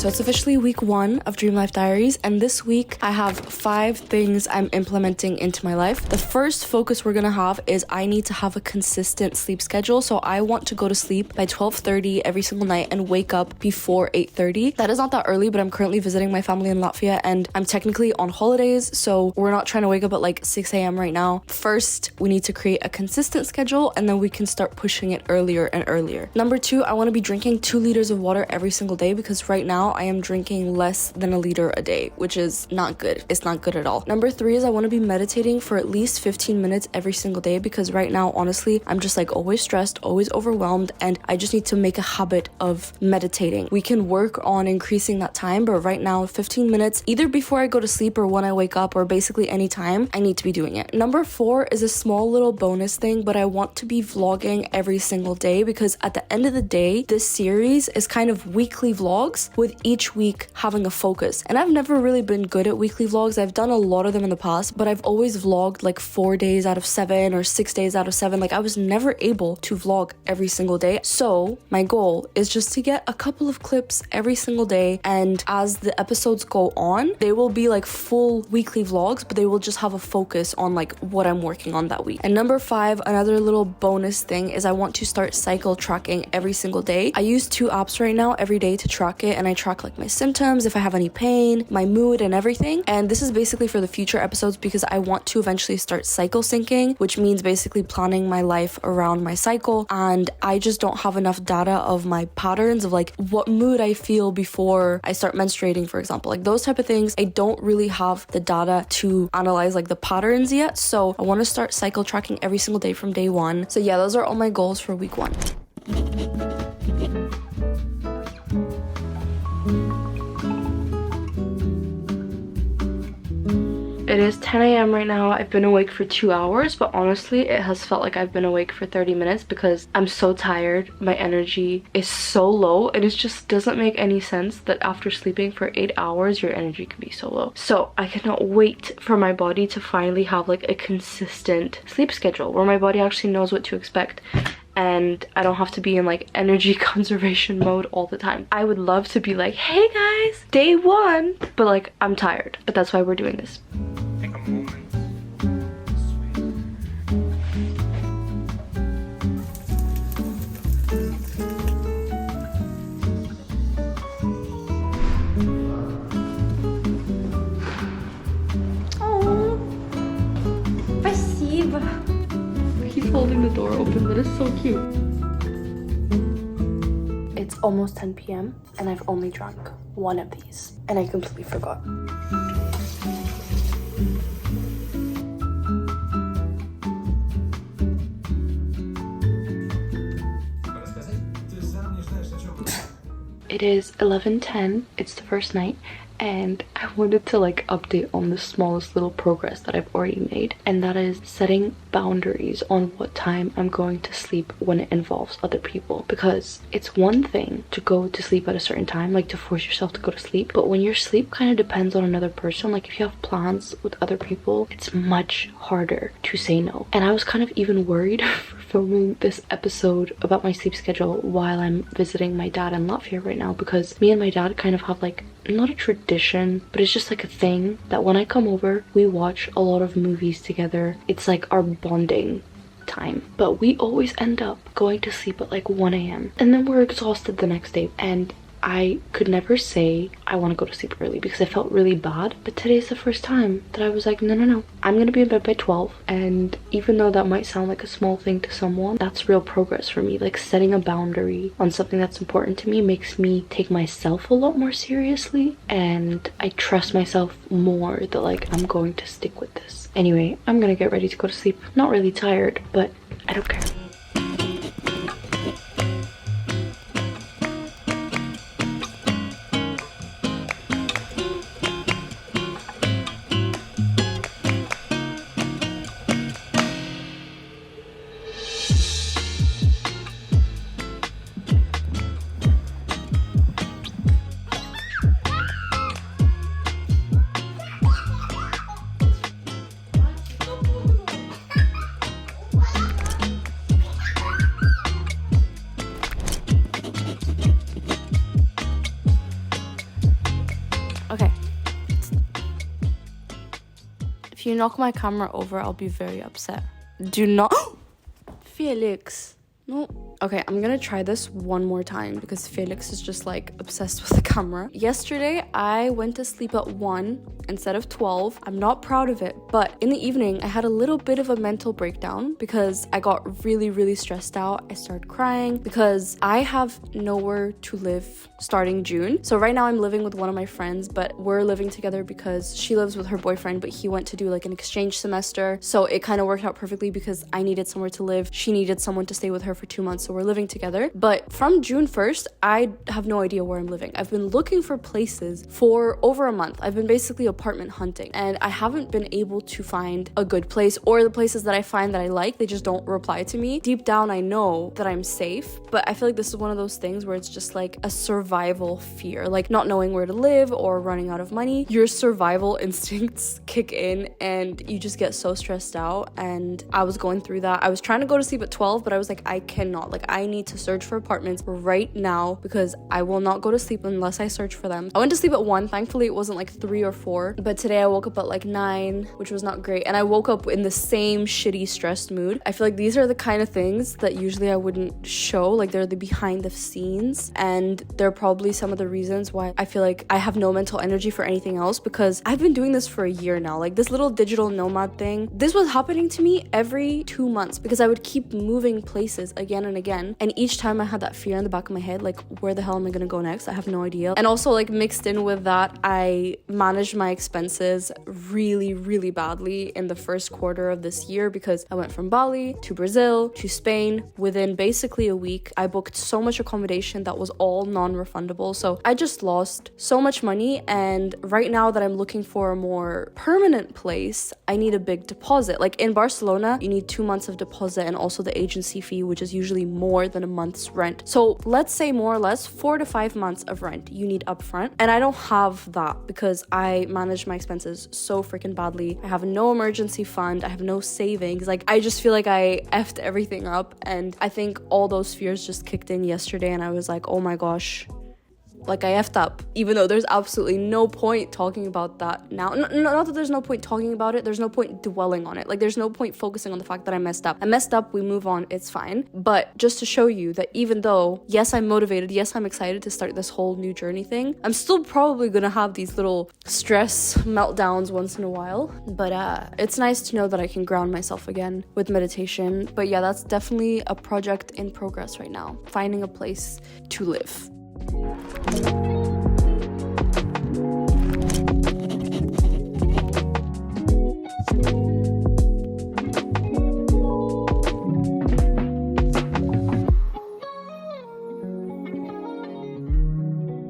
So it's officially week 1 of Dream Life Diaries, and this week I have 5 things I'm implementing into my life. The first focus we're gonna have is I need to have a consistent sleep schedule. So I want to go to sleep by 12:30 every single night and wake up before 8:30. That is not that early, but I'm currently visiting my family in Latvia and I'm technically on holidays, so we're not trying to wake up at like 6 a.m. right now. First, we need to create a consistent schedule and then we can start pushing it earlier and earlier. Number 2, I want to be drinking 2 liters of water every single day because right now I am drinking less than a liter a day, which is not good. It's not good at all. Number 3 is I want to be meditating for at least 15 minutes every single day because right now, honestly, I'm just like always stressed, always overwhelmed, and I just need to make a habit of meditating. We can work on increasing that time, but right now, 15 minutes, either before I go to sleep or when I wake up or basically any time, I need to be doing it. Number 4 is a small little bonus thing, but I want to be vlogging every single day because at the end of the day, this series is kind of weekly vlogs with each week having a focus. And I've never really been good at weekly vlogs. I've done a lot of them in the past, but I've always vlogged like 4 days out of 7 or 6 days out of 7. Like I was never able to vlog every single day. So my goal is just to get a couple of clips every single day, and as the episodes go on, they will be like full weekly vlogs, but they will just have a focus on like what I'm working on that week. And number 5, another little bonus thing is I want to start cycle tracking every single day. I use 2 apps right now every day to track it, and I track like my symptoms, if I have any pain, my mood and everything. And this is basically for the future episodes because I want to eventually start cycle syncing, which means basically planning my life around my cycle. And I just don't have enough data of my patterns of like what mood I feel before I start menstruating, for example. Like those type of things, I don't really have the data to analyze like the patterns yet. So I want to start cycle tracking every single day from day 1. So yeah, those are all my goals for week 1. It is 10 a.m. right now. I've been awake for 2 hours, but honestly, it has felt like I've been awake for 30 minutes because I'm so tired. My energy is so low, and it just doesn't make any sense that after sleeping for 8 hours, your energy can be so low. So I cannot wait for my body to finally have like a consistent sleep schedule where my body actually knows what to expect and I don't have to be in like energy conservation mode all the time. I would love to be like, hey guys, day 1, but like I'm tired, but that's why we're doing this. Take a moment. Oh, спасибо. He's holding the door open. That is so cute. It's almost 10 p.m. and I've only drunk 1 of these and I completely forgot. It is 11:10. It's the first night, and I wanted to like update on the smallest little progress that I've already made, and that is setting boundaries on what time I'm going to sleep when it involves other people. Because it's one thing to go to sleep at a certain time, like to force yourself to go to sleep, but when your sleep kind of depends on another person, like if you have plans with other people, it's much harder to say no. And I was kind of even worried for filming this episode about my sleep schedule while I'm visiting my dad in Latvia right now, because me and my dad kind of have like not a tradition, but it's just like a thing that when I come over, we watch a lot of movies together. It's like our bonding time, but we always end up going to sleep at like 1 a.m. and then we're exhausted the next day, and I could never say I want to go to sleep early because I felt really bad. But today's the first time that I was like, no, I'm gonna be in bed by 12. And even though that might sound like a small thing to someone, that's real progress for me. Like setting a boundary on something that's important to me makes me take myself a lot more seriously, and I trust myself more that like I'm going to stick with this. Anyway, I'm gonna get ready to go to sleep. Not really tired, but I don't care. you knock my camera over, I'll be very upset. Do not. Felix. No. Okay, I'm gonna try this one more time because Felix is just like obsessed with the camera. Yesterday, I went to sleep at 1 instead of 12. I'm not proud of it, but in the evening, I had a little bit of a mental breakdown because I got really stressed out. I started crying because I have nowhere to live starting June. So right now I'm living with one of my friends, but we're living together because she lives with her boyfriend, but he went to do like an exchange semester. So it kind of worked out perfectly because I needed somewhere to live. She needed someone to stay with her for 2 months. So we're living together. But from June 1st, I have no idea where I'm living. I've been looking for places for over a month. I've been basically apartment hunting and I haven't been able to find a good place, or the places that I find that I like, they just don't reply to me. Deep down, I know that I'm safe, but I feel like this is one of those things where it's just like a survival fear, like not knowing where to live or running out of money. Your survival instincts kick in and you just get so stressed out. And I was going through that. I was trying to go to sleep at 12, but I was like, I cannot. Like, I need to search for apartments right now because I will not go to sleep unless I search for them. I went to sleep at 1. Thankfully, it wasn't like 3 or 4. But today I woke up at like 9, which was not great. And I woke up in the same shitty, stressed mood. I feel like these are the kind of things that usually I wouldn't show. Like, they're the behind the scenes. And they're probably some of the reasons why I feel like I have no mental energy for anything else, because I've been doing this for a year now. Like, this little digital nomad thing, this was happening to me every 2 months because I would keep moving places again and again. And each time I had that fear in the back of my head, like, where the hell am I gonna go next? I have no idea. And also, like, mixed in with that, I managed my expenses really badly in the first quarter of this year because I went from Bali to Brazil to Spain within basically a week. I booked so much accommodation that was all non-refundable. So I just lost so much money. And right now that I'm looking for a more permanent place, I need a big deposit. Like, in Barcelona, you need 2 months of deposit and also the agency fee, which is usually more than a month's rent. So let's say more or less 4 to 5 months of rent you need upfront. And I don't have that because I manage my expenses so freaking badly. I have no emergency fund. I have no savings. Like, I just feel like I effed everything up. And I think all those fears just kicked in yesterday. And I was like, oh my gosh, like, I effed up, even though there's absolutely no point talking about that now. Not that there's no point talking about it, there's no point dwelling on it. Like, there's no point focusing on the fact that I messed up. I messed up, we move on, it's fine. But just to show you that even though, yes, I'm motivated, yes, I'm excited to start this whole new journey thing, I'm still probably gonna have these little stress meltdowns once in a while. But it's nice to know that I can ground myself again with meditation. But yeah, that's definitely a project in progress right now, finding a place to live.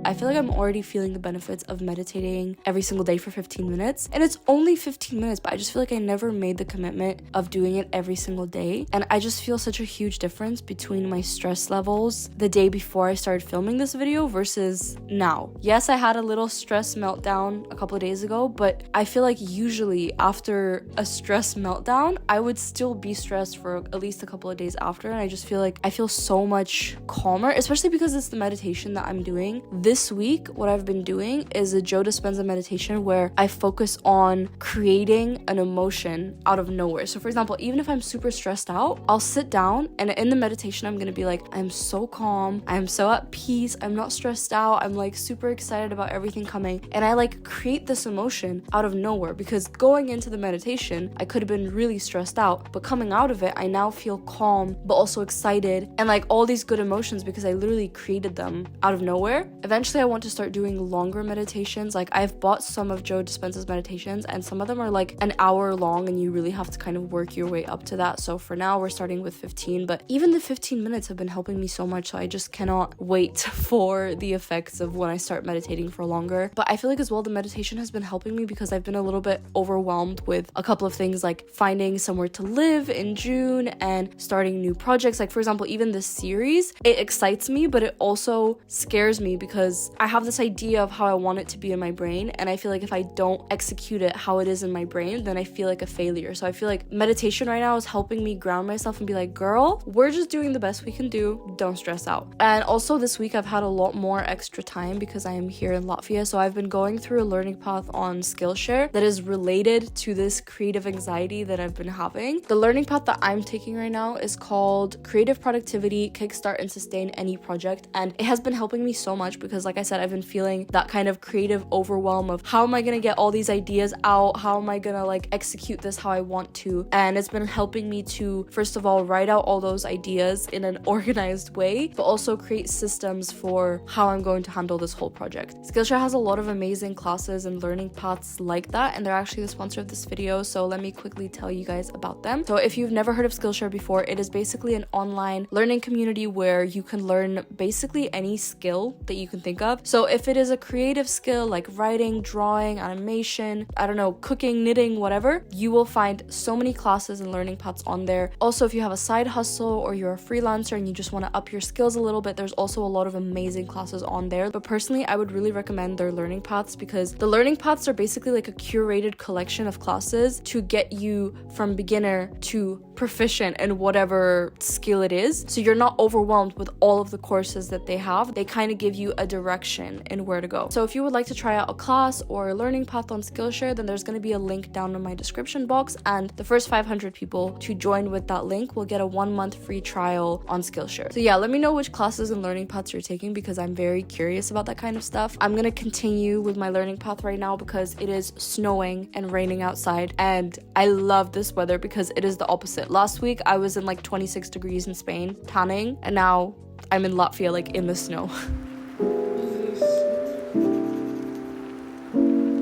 I feel like I'm already feeling the benefits of meditating every single day for 15 minutes. And it's only 15 minutes, but I just feel like I never made the commitment of doing it every single day. And I just feel such a huge difference between my stress levels the day before I started filming this video versus now. Yes, I had a little stress meltdown a couple of days ago, but I feel like usually after a stress meltdown, I would still be stressed for at least a couple of days after. And I just feel like I feel so much calmer, especially because it's the meditation that I'm doing. This week, what I've been doing is a Joe Dispenza meditation where I focus on creating an emotion out of nowhere. So for example, even if I'm super stressed out, I'll sit down and in the meditation, I'm gonna be like, I'm so calm, I'm so at peace, I'm not stressed out, I'm like super excited about everything coming. And I like create this emotion out of nowhere because going into the meditation, I could have been really stressed out, but coming out of it, I now feel calm, but also excited and like all these good emotions because I literally created them out of nowhere. Eventually, I want to start doing longer meditations. Like, I've bought some of Joe Dispenza's meditations and some of them are like an hour long and you really have to kind of work your way up to that. So for now, we're starting with 15, but even the 15 minutes have been helping me so much. So I just cannot wait for the effects of when I start meditating for longer. But I feel like as well, the meditation has been helping me because I've been a little bit overwhelmed with a couple of things like finding somewhere to live in June and starting new projects. Like, for example, even this series, it excites me, but it also scares me because I have this idea of how I want it to be in my brain, and I feel like if I don't execute it how it is in my brain, then I feel like a failure. So I feel like meditation right now is helping me ground myself and be like, girl, we're just doing the best we can do, don't stress out. And also this week I've had a lot more extra time because I am here in Latvia, so I've been going through a learning path on Skillshare that is related to this creative anxiety that I've been having. The learning path that I'm taking right now is called Creative Productivity, Kickstart and Sustain Any Project, and it has been helping me so much because, like I said, I've been feeling that kind of creative overwhelm of how am I gonna get all these ideas out, how am I gonna like execute this how I want to. And it's been helping me to, first of all, write out all those ideas in an organized way, but also create systems for how I'm going to handle this whole project. Skillshare has a lot of amazing classes and learning paths like that, and they're actually the sponsor of this video, so let me quickly tell you guys about them. So if you've never heard of Skillshare before, it is basically an online learning community where you can learn basically any skill that you can think of. So if it is a creative skill like writing, drawing, animation, I don't know, cooking, knitting, whatever, you will find so many classes and learning paths on there. Also, if you have a side hustle or you're a freelancer and you just want to up your skills a little bit, there's also a lot of amazing classes on there. But personally, I would really recommend their learning paths because the learning paths are basically like a curated collection of classes to get you from beginner to proficient in whatever skill it is. So you're not overwhelmed with all of the courses that they have. They kind of give you a direction in where to go. So if you would like to try out a class or a learning path on Skillshare, then there's going to be a link down in my description box, and the first 500 people to join with that link will get a 1-month free trial on Skillshare. So yeah, let me know which classes and learning paths you're taking because I'm very curious about that kind of stuff. I'm going to continue with my learning path right now because it is snowing and raining outside, and I love this weather because it is the opposite. Last week I was in like 26 degrees in Spain tanning, and now I'm in Latvia like in the snow.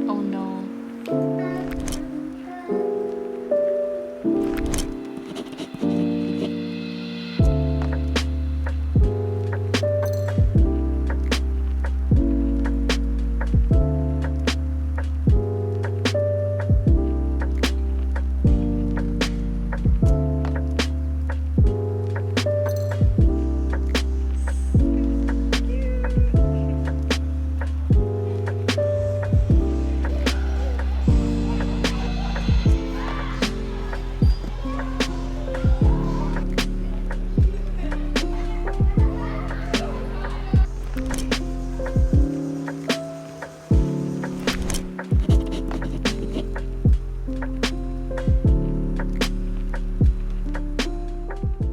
Oh no.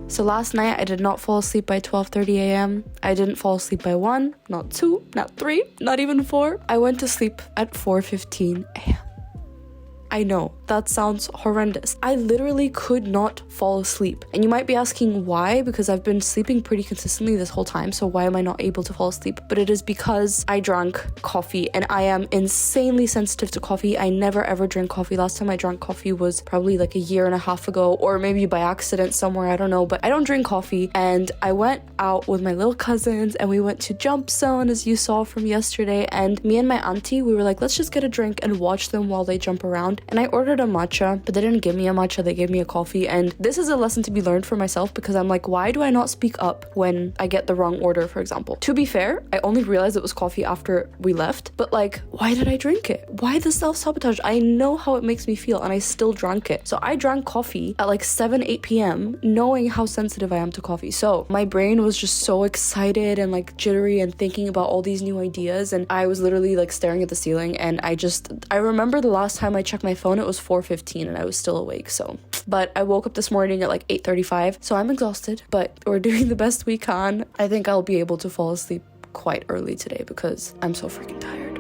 So last night I did not fall asleep by 12:30 a.m. I didn't fall asleep by 1, not 2, not 3, not even 4. I went to sleep at 4:15 a.m. I know, that sounds horrendous. I literally could not fall asleep. And you might be asking why, because I've been sleeping pretty consistently this whole time, so why am I not able to fall asleep? But it is because I drank coffee, and I am insanely sensitive to coffee. I never ever drink coffee. Last time I drank coffee was probably like a year and a half ago, or maybe by accident somewhere, I don't know, but I don't drink coffee. And I went out with my little cousins, and we went to Jump Zone, as you saw from yesterday, and me and my auntie, we were like, let's just get a drink and watch them while they jump around. And I ordered a matcha, but they didn't give me a matcha, they gave me a coffee. And this is a lesson to be learned for myself because I'm like, why do I not speak up when I get the wrong order, for example? To be fair, I only realized it was coffee after we left, but like, why did I drink it? Why the self-sabotage? I know how it makes me feel and I still drank it. So I drank coffee at like 7-8 p.m. knowing how sensitive I am to coffee. So my brain was just so excited and like jittery and thinking about all these new ideas, and I was literally like staring at the ceiling. And I remember the last time I checked my phone, it was 4:15 and I was still awake. So, but I woke up this morning at like 8:35, so I'm exhausted, but we're doing the best we can. I think I'll be able to fall asleep quite early today because I'm so freaking tired.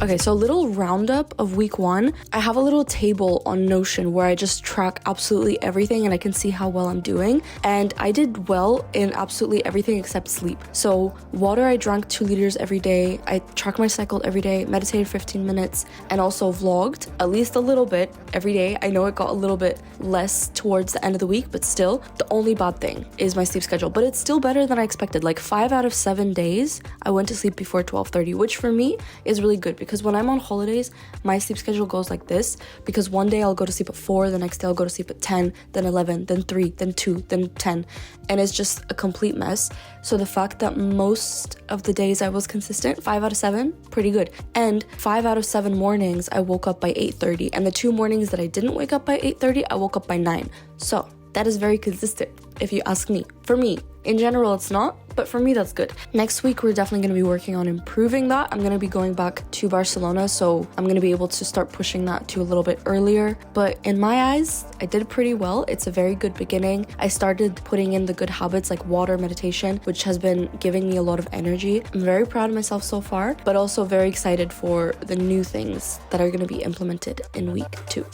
Okay, so a little roundup of week 1. I have a little table on Notion where I just track absolutely everything and I can see how well I'm doing. And I did well in absolutely everything except sleep. So water, I drank 2 liters every day. I tracked my cycle every day, meditated 15 minutes, and also vlogged at least a little bit every day. I know it got a little bit less towards the end of the week, but still, the only bad thing is my sleep schedule. But it's still better than I expected. Like 5 out of 7 days, I went to sleep before 12:30, which for me is really good because when I'm on holidays, my sleep schedule goes like this, because one day I'll go to sleep at 4, the next day I'll go to sleep at 10, then 11, then 3, then 2, then 10, and it's just a complete mess. So the fact that most of the days I was consistent, 5 out of 7, pretty good. And 5 out of 7 mornings I woke up by 8:30, and the 2 mornings that I didn't wake up by 8:30, I woke up by 9. So that is very consistent, if you ask me. For me, in general, it's not, but for me, that's good. Next week, we're definitely going to be working on improving that. I'm going to be going back to Barcelona, so I'm going to be able to start pushing that to a little bit earlier. But in my eyes, I did pretty well. It's a very good beginning. I started putting in the good habits like water, meditation, which has been giving me a lot of energy. I'm very proud of myself so far, but also very excited for the new things that are going to be implemented in week 2.